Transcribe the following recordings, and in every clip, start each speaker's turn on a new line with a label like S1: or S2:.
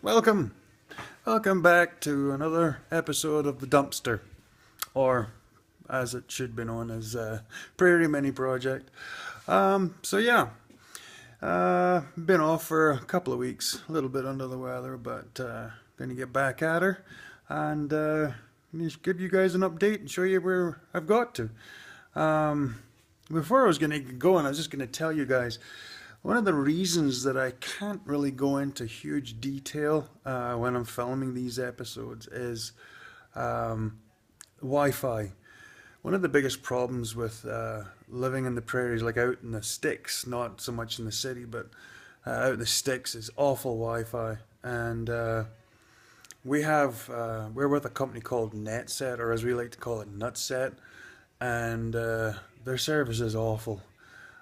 S1: Welcome! Welcome back to another episode of the Dumpster, or as it should be known as Prairie Mini Project. Been off for a couple of weeks, a little bit under the weather, but gonna get back at her and just give you guys an update and show you where I've got to. Before I was gonna get going, I was just gonna tell you guys one of the reasons that I can't really go into huge detail when I'm filming these episodes is Wi-Fi. One of the biggest problems with living in the prairies, like out in the sticks, not so much in the city, but out in the sticks, is awful Wi-Fi. And we're with a company called NetSet, or as we like to call it, NutSet, and their service is awful.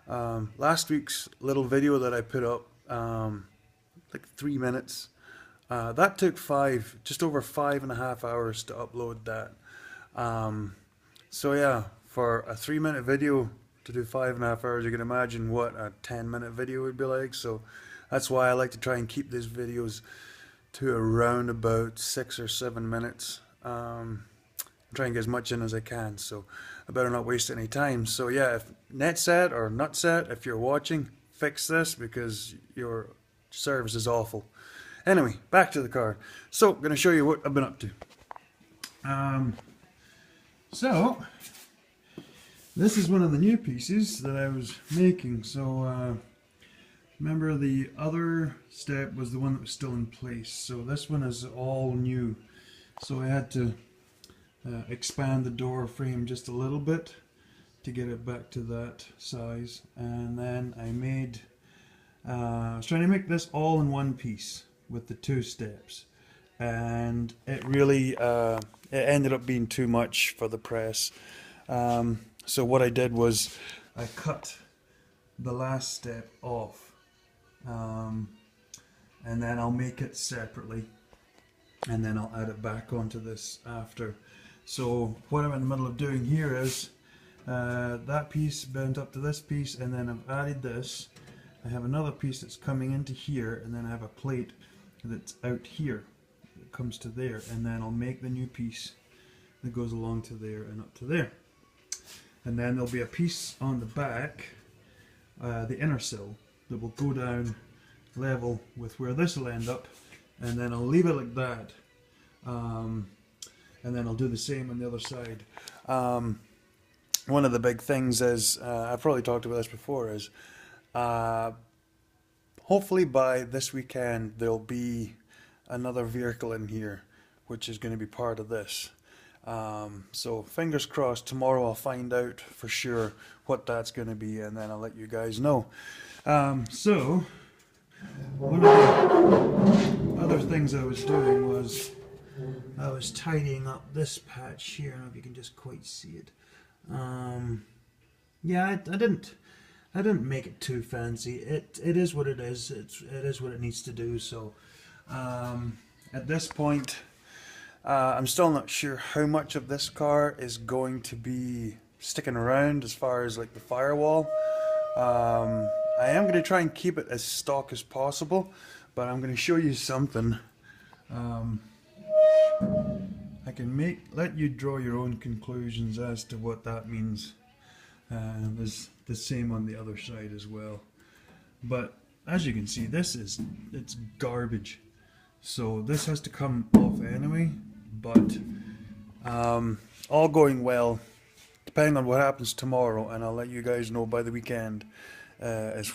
S1: Last week's little video that I put up, like 3 minutes, that took just over 5.5 hours to upload that. So yeah, for a 3-minute video to do 5.5 hours, you can imagine what a 10-minute video would be like. So that's why I like to try and keep these videos to around about 6 or 7 minutes. Try and get as much in as I can, so I better not waste any time. So yeah, if NetSet or NutSet, if you're watching, fix this because your service is awful. Anyway, back to the car. So I'm going to show you what I've been up to. So this is one of the new pieces that I was making. So remember, the other step was the one that was still in place. So this one is all new. So I had to expand the door frame just a little bit to get it back to that size, and then I was trying to make this all in one piece with the 2 steps, and it really it ended up being too much for the press. So what I did was I cut the last step off, and then I'll make it separately, and then I'll add it back onto this after. So what I'm in the middle of doing here is that piece bent up to this piece, and then I've added this. I have another piece that's coming into here, and then I have a plate that's out here that comes to there, and then I'll make the new piece that goes along to there and up to there. And then there'll be a piece on the back, the inner sill, that will go down level with where this will end up, and then I'll leave it like that. And then I'll do the same on the other side. One of the big things is, I've probably talked about this before, is hopefully by this weekend there'll be another vehicle in here which is going to be part of this. So fingers crossed, tomorrow I'll find out for sure what that's going to be, and then I'll let you guys know. So one of the other things I was doing was I was tidying up this patch here. I don't know if you can just quite see it. Yeah, I didn't make it too fancy. It is what it is. It is what it needs to do. So at this point, I'm still not sure how much of this car is going to be sticking around as far as like the firewall. I am going to try and keep it as stock as possible, but I'm going to show you something. I can let you draw your own conclusions as to what that means. There's the same on the other side as well. But as you can see, it's garbage. So this has to come off anyway. But all going well, depending on what happens tomorrow, and I'll let you guys know by the weekend as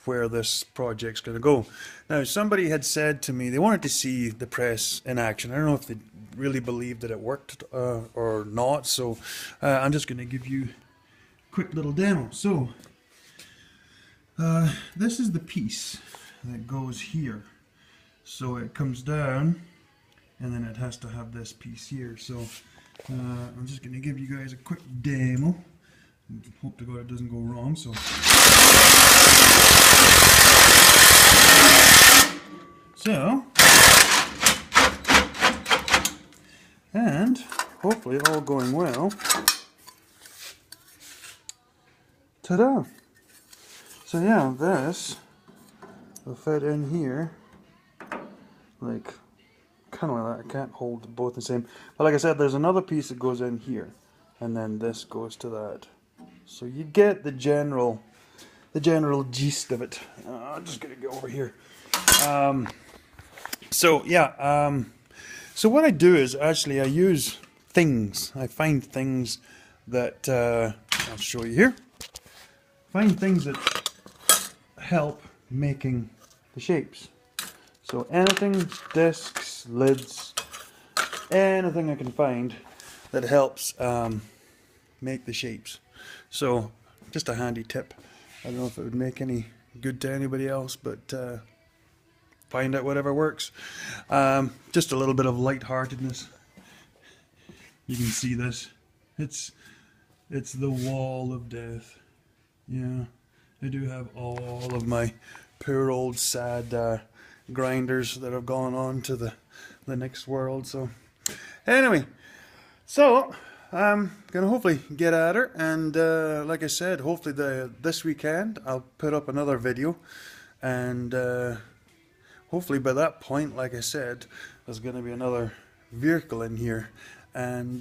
S1: where this project's going to go. Now, somebody had said to me they wanted to see the press in action. I don't know if they really believed that it worked or not, so I'm just going to give you a quick little demo. So this is the piece that goes here. So it comes down, and then it has to have this piece here. So I'm just going to give you guys a quick demo. Hope to God it doesn't go wrong. So, and hopefully all going well, ta-da! So yeah, this will fit in here like kind of like that. I can't hold both the same. But like I said, there's another piece that goes in here, and then this goes to that. So you get the general gist of it. I'm just gonna go over here. So yeah, so what I do is actually I use things. I find things that I'll show you here. Find things that help making the shapes. So anything, discs, lids, anything I can find that helps make the shapes. So just a handy tip. I don't know if it would make any good to anybody else, but find out whatever works. Just a little bit of lightheartedness. You can see this. It's the wall of death. Yeah, I do have all of my poor old sad grinders that have gone on to the next world. So anyway, so I'm gonna hopefully get at her, and like I said, hopefully this weekend I'll put up another video, and hopefully by that point, like I said, there's gonna be another vehicle in here, and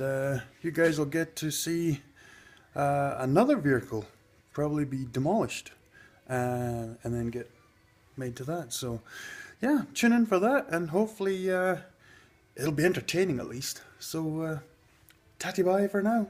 S1: you guys will get to see another vehicle probably be demolished and then get made to that. So yeah, tune in for that, and hopefully it'll be entertaining at least. So tatty bye for now.